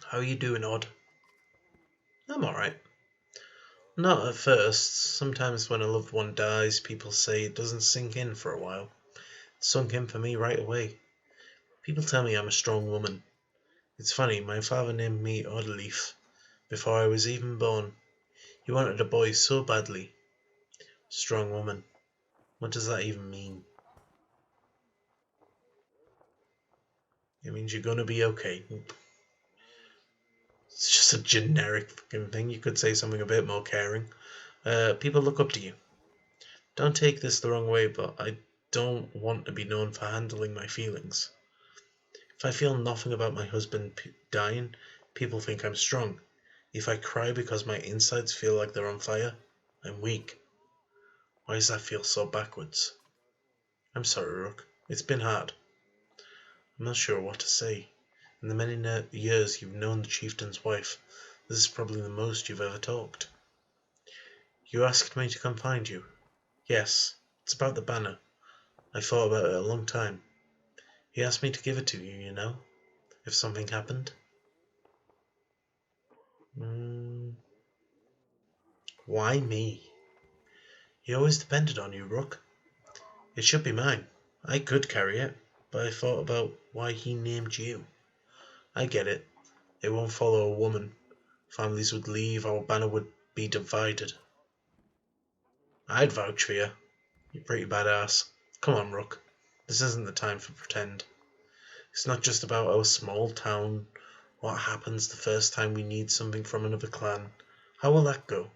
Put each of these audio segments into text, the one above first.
How are you doing, Odd? I'm alright. Not at first. Sometimes when a loved one dies, people say it doesn't sink in for a while. It sunk in for me right away. People tell me I'm a strong woman. It's funny, my father named me Oddleaf before I was even born. He wanted a boy so badly. Strong woman. What does that even mean? It means you're gonna be okay. It's just a generic fucking thing. You could say something a bit more caring. People look up to you. Don't take this the wrong way, but I don't want to be known for handling my feelings. If I feel nothing about my husband dying, people think I'm strong. If I cry because my insides feel like they're on fire, I'm weak. Why does that feel so backwards? I'm sorry, Rook. It's been hard. I'm not sure what to say. In the many years you've known the chieftain's wife, this is probably the most you've ever talked. You asked me to come find you. Yes, it's about the banner. I thought about it a long time. He asked me to give it to you, you know, if something happened. Why me? He always depended on you, Rook. It should be mine. I could carry it, but I thought about why he named you. I get it. It won't follow a woman. Families would leave, our banner would be divided. I'd vouch for you. You're pretty badass. Come on, Rook. This isn't the time for pretend. It's not just about our small town. What happens the first time we need something from another clan? How will that go?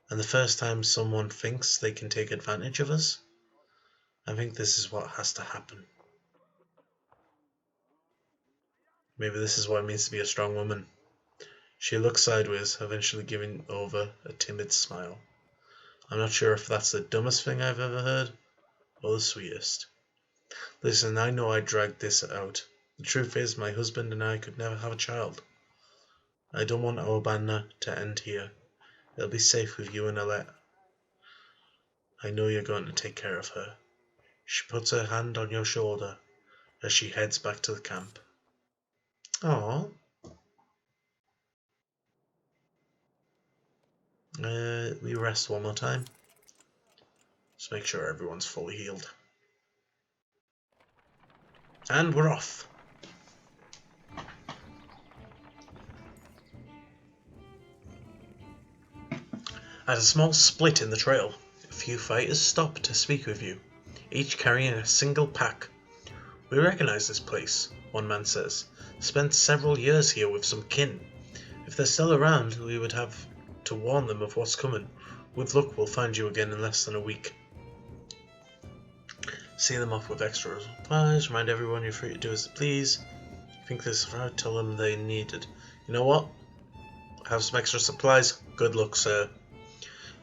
And the first time someone thinks they can take advantage of us? I think this is what has to happen. Maybe this is what it means to be a strong woman. She looks sideways, eventually giving over a timid smile. I'm not sure if that's the dumbest thing I've ever heard, or the sweetest. Listen, I know I dragged this out. The truth is, my husband and I could never have a child. I don't want our banner to end here. It'll be safe with you and Alette. I know you're going to take care of her. She puts her hand on your shoulder as she heads back to the camp. Aww. We rest one more time. Just make sure everyone's fully healed. And we're off. At a small split in the trail, a few fighters stop to speak with you, each carrying a single pack. We recognize this place, one man says. Spent several years here with some kin. If they're still around, we would have to warn them of what's coming. With luck, we'll find you again in less than a week. See them off with extra supplies. Remind everyone you're free to do as they please. Think this out, tell them they need it. You know what? Have some extra supplies. Good luck, sir.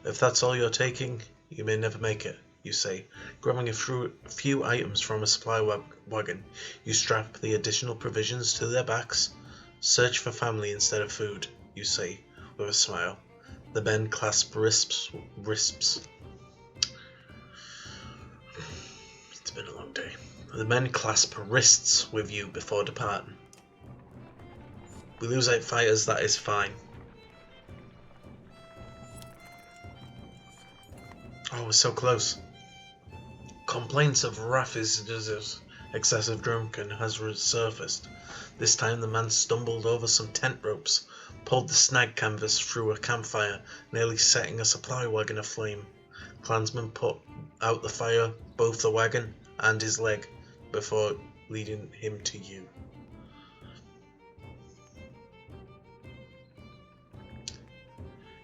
If that's all you're taking, you may never make it, you say. Grabbing a few items from a supply wagon, you strap the additional provisions to their backs. Search for family instead of food, you say, with a smile. The men clasp wrists. It's been a long day. The men clasp wrists with you before departing. We lose 8 fighters, that is fine. Oh, we're so close. Complaints of Raph is excessive drunken has resurfaced. This time the man stumbled over some tent ropes, pulled the snag canvas through a campfire, nearly setting a supply wagon aflame. Clansmen put out the fire, both the wagon and his leg, before leading him to you.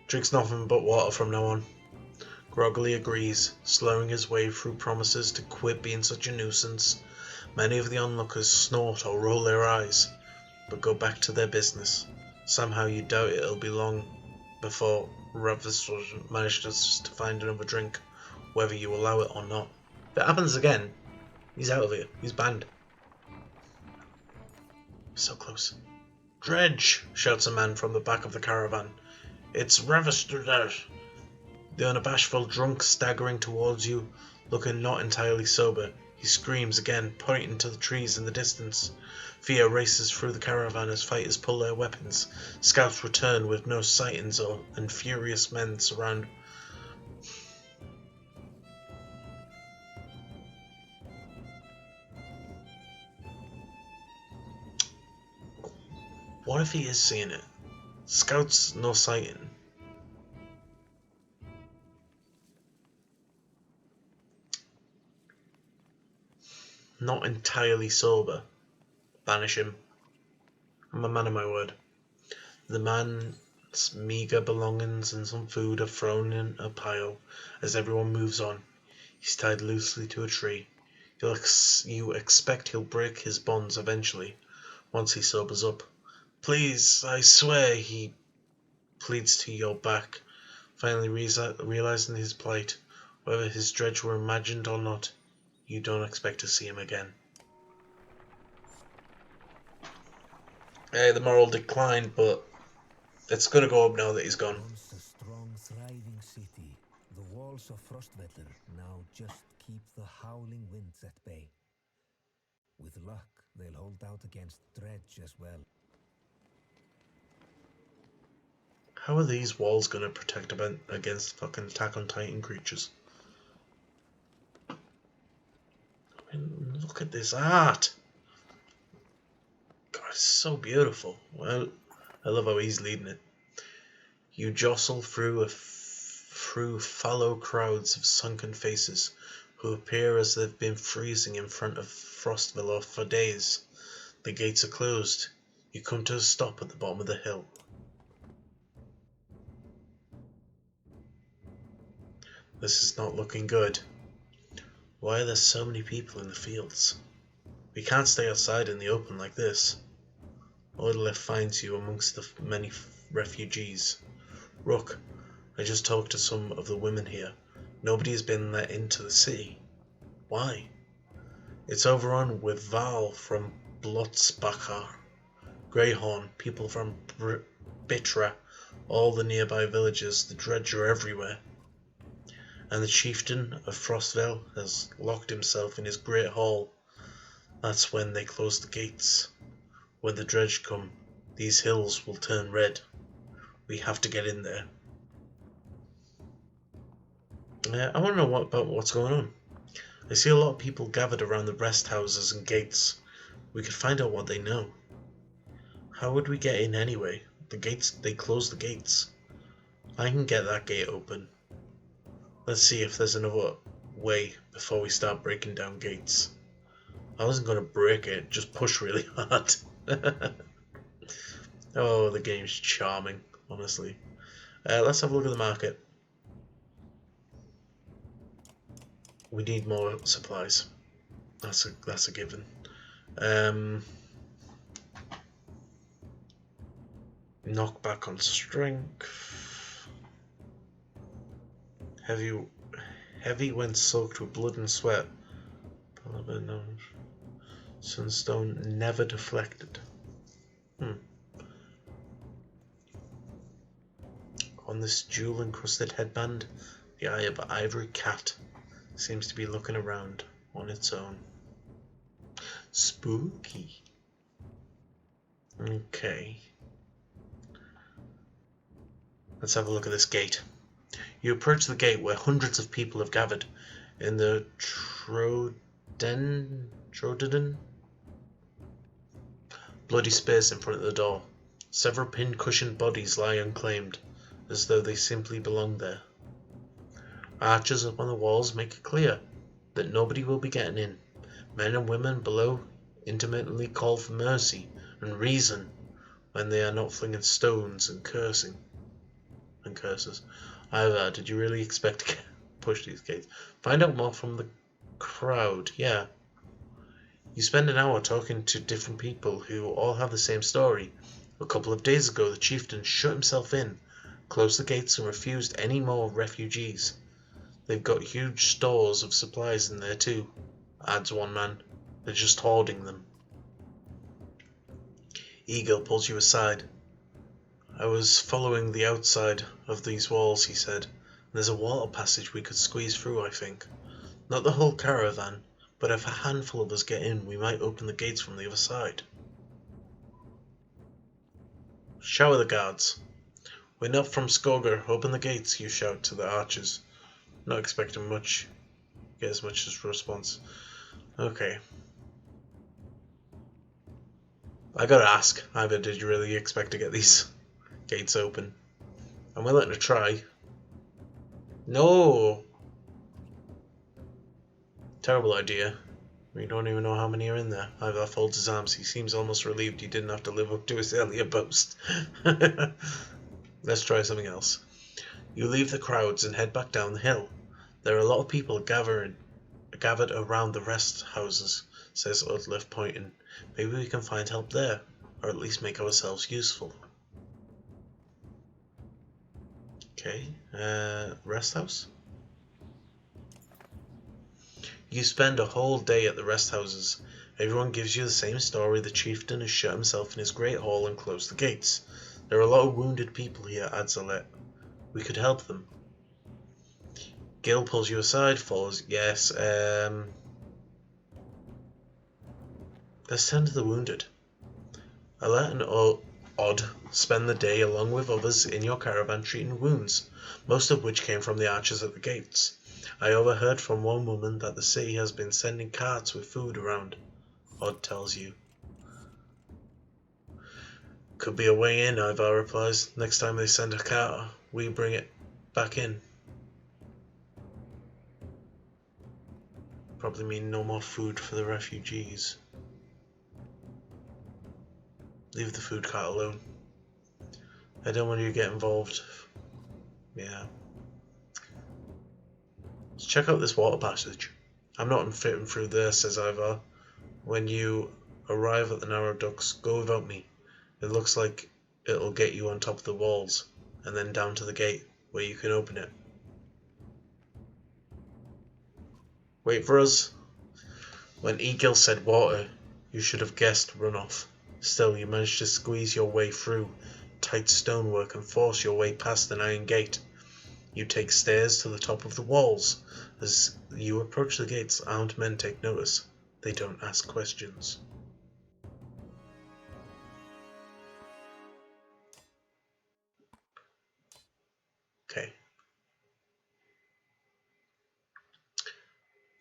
Drinks nothing but water from now on. Groggily agrees, slurring his way through promises to quit being such a nuisance. Many of the onlookers snort or roll their eyes, but go back to their business. Somehow you doubt it'll be long before Ravis manages to find another drink, whether you allow it or not. If it happens again, he's out of here. He's banned. So close. Dredge! Shouts a man from the back of the caravan. It's Ravis. The unabashful drunk staggering towards you, looking not entirely sober. He screams again, pointing to the trees in the distance. Fear races through the caravan as fighters pull their weapons. Scouts return with no sightings and furious men surround. What if he is seeing it? Scouts, no sighting. Not entirely sober. Banish him. I'm a man of my word. The man's meagre belongings and some food are thrown in a pile as everyone moves on. He's tied loosely to a tree. You expect he'll break his bonds eventually, once he sobers up. Please, I swear, he pleads to your back, finally realizing his plight. Whether his dredge were imagined or not, you don't expect to see him again. The moral declined, but it's gonna go up now that he's gone. Once a strong, thriving city, the walls of Frostweather now just keep the howling winds at bay. With luck, they'll hold out against dredge as well. How are these walls gonna protect against fucking Attack on Titan creatures? I mean, look at this art! God, it's so beautiful. Well, I love how he's leading it. You jostle through fallow crowds of sunken faces who appear as they've been freezing in front of Frostville for days. The gates are closed. You come to a stop at the bottom of the hill. This is not looking good. Why are there so many people in the fields? We can't stay outside in the open like this. Odalith finds you amongst the many refugees. Rook, I just talked to some of the women here. Nobody has been let into the city. Why? It's overrun with Val from Blotzbacher, Greyhorn, people from Bitra, all the nearby villages. The dredge are everywhere. And the chieftain of Frostville has locked himself in his great hall. That's when they close the gates. When the dredge come, these hills will turn red. We have to get in there. I want to know about what's going on. I see a lot of people gathered around the rest houses and gates. We could find out what they know. How would we get in anyway? They close the gates. I can get that gate open. Let's see if there's another way before we start breaking down gates. I wasn't going to break it, just push really hard. Oh, the game's charming, honestly. Let's have a look at the market. We need more supplies. That's a given. Knockback on strength. Heavy when soaked with blood and sweat. Sunstone never deflected. On this jewel-encrusted headband, the eye of an ivory cat seems to be looking around on its own. Spooky. Okay. Let's have a look at this gate. You approach the gate where hundreds of people have gathered in the Troden? Bloody space in front of the door. Several pin-cushioned bodies lie unclaimed, as though they simply belong there. Archers up on the walls make it clear that nobody will be getting in. Men and women below intermittently call for mercy and reason when they are not flinging stones and curses. Either, did you really expect to push these gates? Find out more from the crowd. Yeah. You spend an hour talking to different people who all have the same story. A couple of days ago, the chieftain shut himself in, closed the gates and refused any more refugees. They've got huge stores of supplies in there too, adds one man. They're just hoarding them. Ekil pulls you aside. I was following the outside of these walls, he said. There's a water passage we could squeeze through, I think. Not the whole caravan, But if a handful of us get in, we might open the gates from the other side. Shower the guards. We're not from Saga. Open the gates, you shout to the archers. Not expecting get as much as response. Okay. I gotta ask, either did you really expect to get these gates open? I'm willing to try. No! Terrible idea. We don't even know how many are in there. Ivar folds his arms. He seems almost relieved he didn't have to live up to his earlier boast. Let's try something else. You leave the crowds and head back down the hill. There are a lot of people gathered around the rest houses, says Udliff, pointing. Maybe we can find help there, or at least make ourselves useful. Okay, rest house? You spend a whole day at the rest houses. Everyone gives you the same story. The chieftain has shut himself in his great hall and closed the gates. There are a lot of wounded people here, adds Alet. We could help them. Gil pulls you aside, follows. Yes, let's tend to the wounded. Alet and Odd spend the day along with others in your caravan treating wounds, most of which came from the archers at the gates. I overheard from one woman that the city has been sending carts with food around, Odd tells you. Could be a way in, Ivar replies. Next time they send a cart, we bring it back in. Probably mean no more food for the refugees. Leave the food cart alone. I don't want you to get involved. Yeah. Let's check out this water passage. I'm not fitting through there, says Ivar. When you arrive at the narrow ducts, go without me. It looks like it'll get you on top of the walls, and then down to the gate, where you can open it. Wait for us. When Ekil said water, you should have guessed runoff. Still, you managed to squeeze your way through tight stonework and force your way past an iron gate. You take stairs to the top of the walls. As you approach the gates, armed men take notice. They don't ask questions. Okay.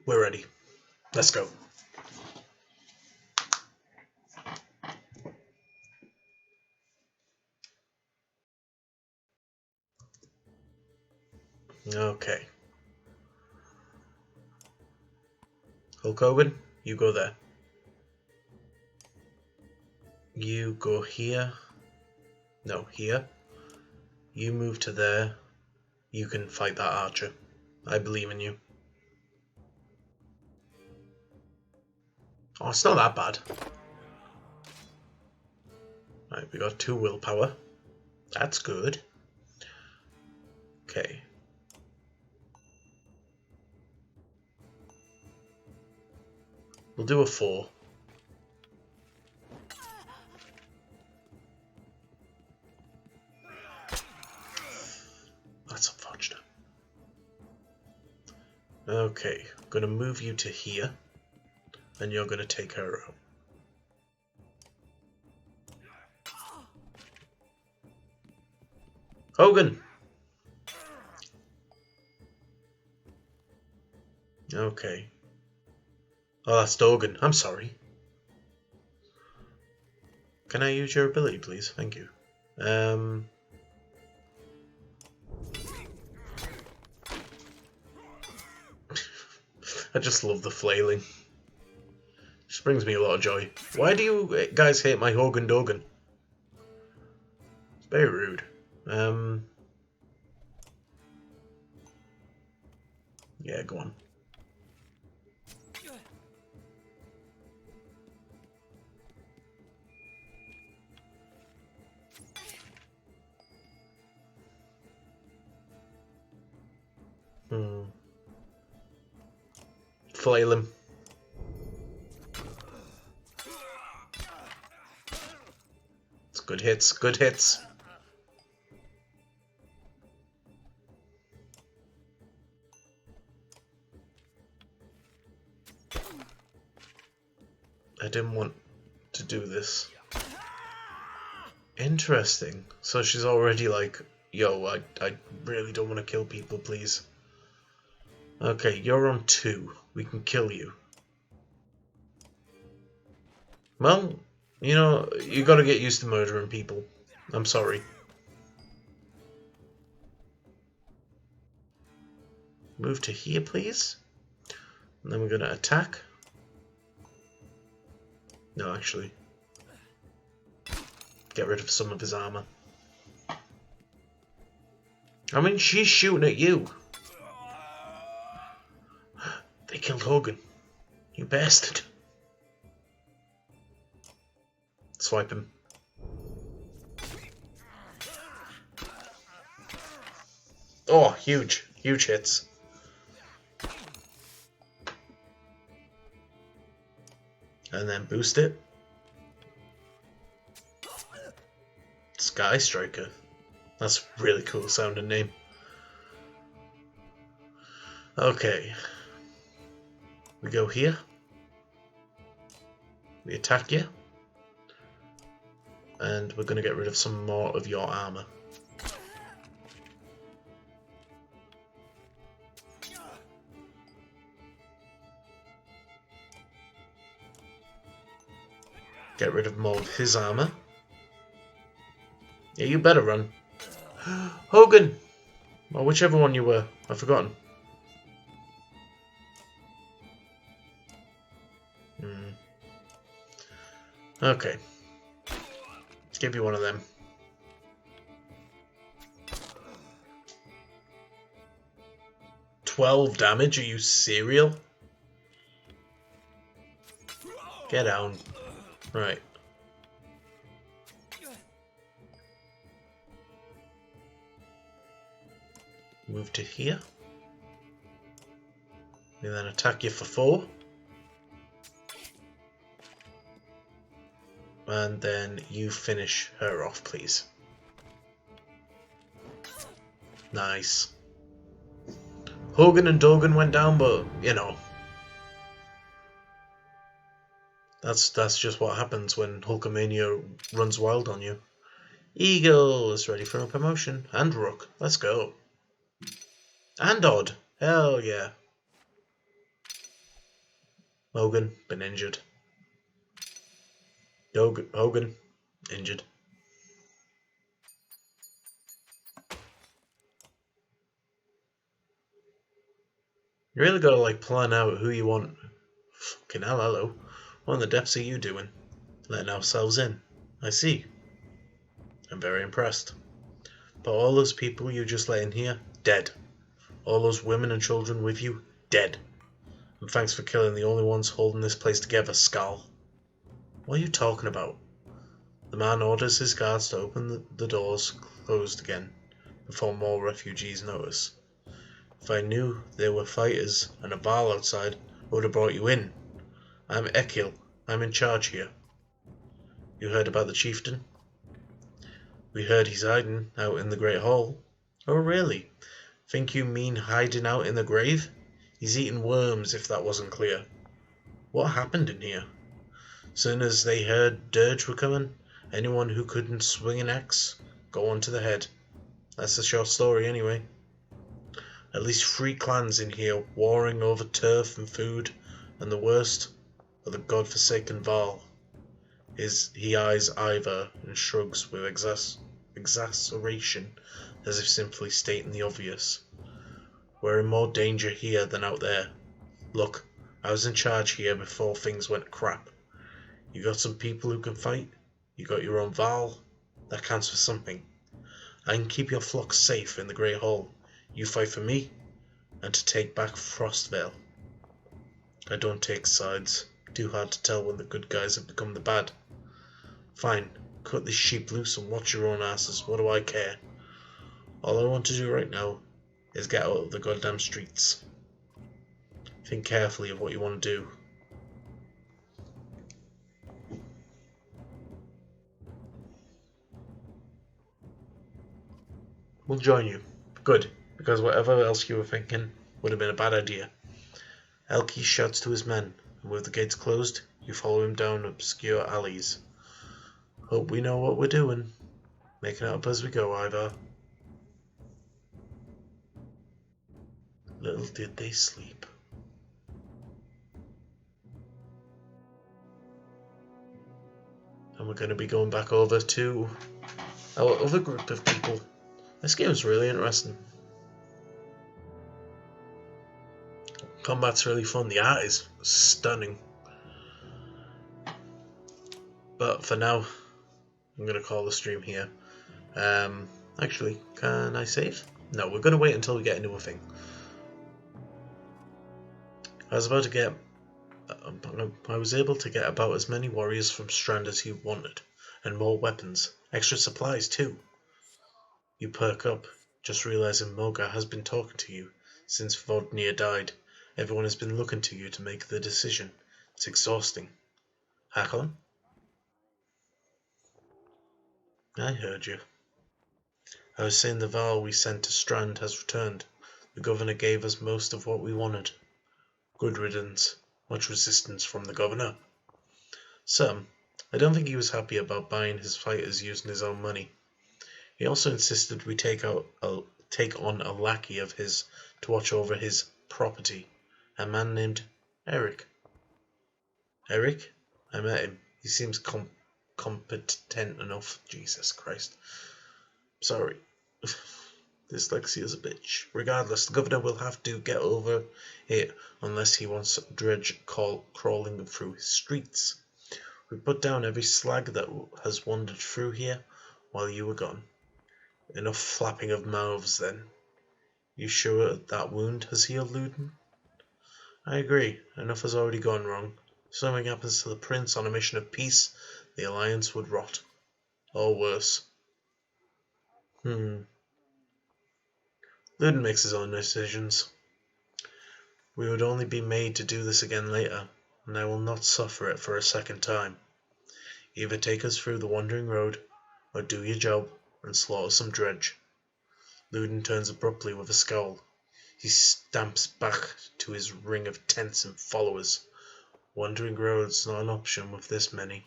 We're ready. Let's go. Okay. Hogan, you go there. You go here. No, here. You move to there. You can fight that archer. I believe in you. Oh, it's not that bad. Right, we got 2 willpower. That's good. Okay. We'll do a 4. That's unfortunate. Okay, I'm gonna move you to here, and you're gonna take her out. Hogan! Okay. Oh, that's Dogan. I'm sorry. Can I use your ability, please? Thank you. I just love the flailing. Just brings me a lot of joy. Why do you guys hate my Hogan Dogan? It's very rude. Yeah, go on. Flail him. It's good hits, good hits. I didn't want to do this. Interesting. So she's already like, yo, I really don't want to kill people, please. Okay, you're on 2. We can kill you. Well, you know, you gotta get used to murdering people. I'm sorry. Move to here, please. And then we're gonna attack. No, actually. Get rid of some of his armor. I mean, she's shooting at you. They killed Hogan. You bastard. Swipe him. Oh, huge. Huge hits. And then boost it. Sky Striker. That's a really cool sounding name. Okay. We go here. We attack you. And we're going to get rid of some more of your armor. Get rid of more of his armor. Yeah, you better run. Hogan! Or whichever one you were. I've forgotten. Okay. Let's give you one of them. $12 damage? Are you serial? Get down. Right. Move to here. And then attack you for 4. And then you finish her off, please. Nice. Hogan and Dogan went down, but, you know. That's just what happens when Hulkamania runs wild on you. Eagle is ready for a promotion. And Rook. Let's go. And Odd. Hell yeah. Hogan, been injured. Hogan, injured. You really gotta like plan out who you want. Fucking hell, hello. What in the depths are you doing? Letting ourselves in. I see. I'm very impressed. But all those people you just let in here, dead. All those women and children with you, dead. And thanks for killing the only ones holding this place together, Skull. What are you talking about? The man orders his guards to open the doors closed again, before more refugees notice. If I knew there were fighters and a bar outside, I would have brought you in. I'm Ekil. I'm in charge here. You heard about the chieftain? We heard he's hiding out in the Great Hall. Oh really? Think you mean hiding out in the grave? He's eating worms, if that wasn't clear. What happened in here? Soon as they heard Dirge were coming, anyone who couldn't swing an axe, go on to the head. That's the short story anyway. At least 3 clans in here warring over turf and food, and the worst are the godforsaken Varl. He eyes Ivar and shrugs with exasperation as if simply stating the obvious. We're in more danger here than out there. Look, I was in charge here before things went crap. You got some people who can fight, you got your own Varl, that counts for something. I can keep your flock safe in the Great Hall. You fight for me, and to take back Frostvale. I don't take sides. Too hard to tell when the good guys have become the bad. Fine, cut this sheep loose and watch your own asses. What do I care? All I want to do right now is get out of the goddamn streets. Think carefully of what you want to do. We'll join you. Good, because whatever else you were thinking would have been a bad idea. Elkie shouts to his men, and with the gates closed, You follow him down obscure alleys. Hope we know what we're doing. Making it up as we go, Ivar. Little did they sleep. And we're going to be going back over to our other group of people. This game's really interesting. Combat's really fun. The art is stunning. But for now, I'm going to call the stream here. Actually, can I save? No, we're going to wait until we get into a thing. I was able to get about as many warriors from Strand as he wanted, and more weapons. Extra supplies too. You perk up, just realizing Moga has been talking to you since Vodnir died. Everyone has been looking to you to make the decision. It's exhausting. Hakon? I heard you. I was saying the Val we sent to Strand has returned. The governor gave us most of what we wanted. Good riddance. Much resistance from the governor. Some. I don't think he was happy about buying his fighters using his own money. He also insisted we take on a lackey of his to watch over his property, a man named Eric. Eric? I met him. He seems competent enough. Jesus Christ. Sorry. Dyslexia's a bitch. Regardless, the governor will have to get over it unless he wants Dredge crawling through his streets. We put down every slag that has wandered through here while you were gone. Enough flapping of mouths, then. You sure that wound has healed, Luden? I agree. Enough has already gone wrong. If something happens to the prince on a mission of peace, the alliance would rot. Or worse. Luden makes his own decisions. We would only be made to do this again later, and I will not suffer it for a second time. Either take us through the wandering road, or do your job and slaughter some Dredge. Luden turns abruptly with a scowl. He stamps back to his ring of tents and followers. Wandering road's not an option with this many.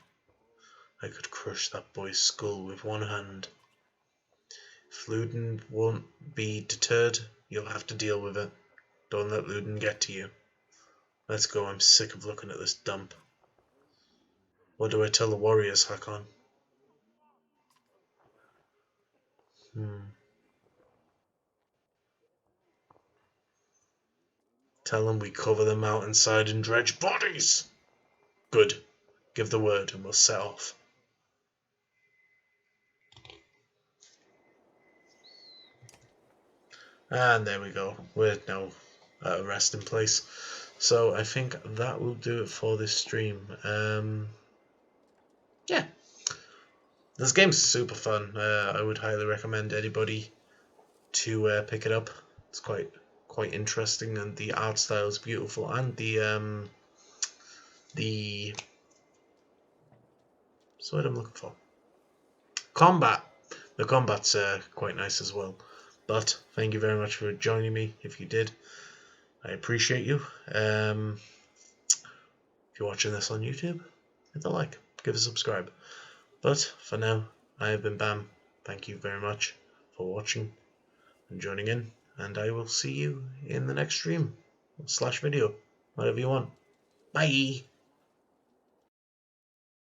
I could crush that boy's skull with one hand. If Luden won't be deterred, you'll have to deal with it. Don't let Luden get to you. Let's go, I'm sick of looking at this dump. What do I tell the warriors, Hakon? Tell them we cover the mountainside in Dredge bodies! Good. Give the word and we'll set off. And there we go. We're now at a resting place. So I think that will do it for this stream. Yeah. This game's super fun. I would highly recommend anybody to pick it up. It's quite interesting, and the art style is beautiful, and the what's what I'm looking for? Combat. The combat's quite nice as well. But thank you very much for joining me. If you did, I appreciate you. If you're watching this on YouTube, hit the like, give a subscribe. But for now, I have been Bam. Thank you very much for watching and joining in, and I will see you in the next stream / video, whatever you want. Bye.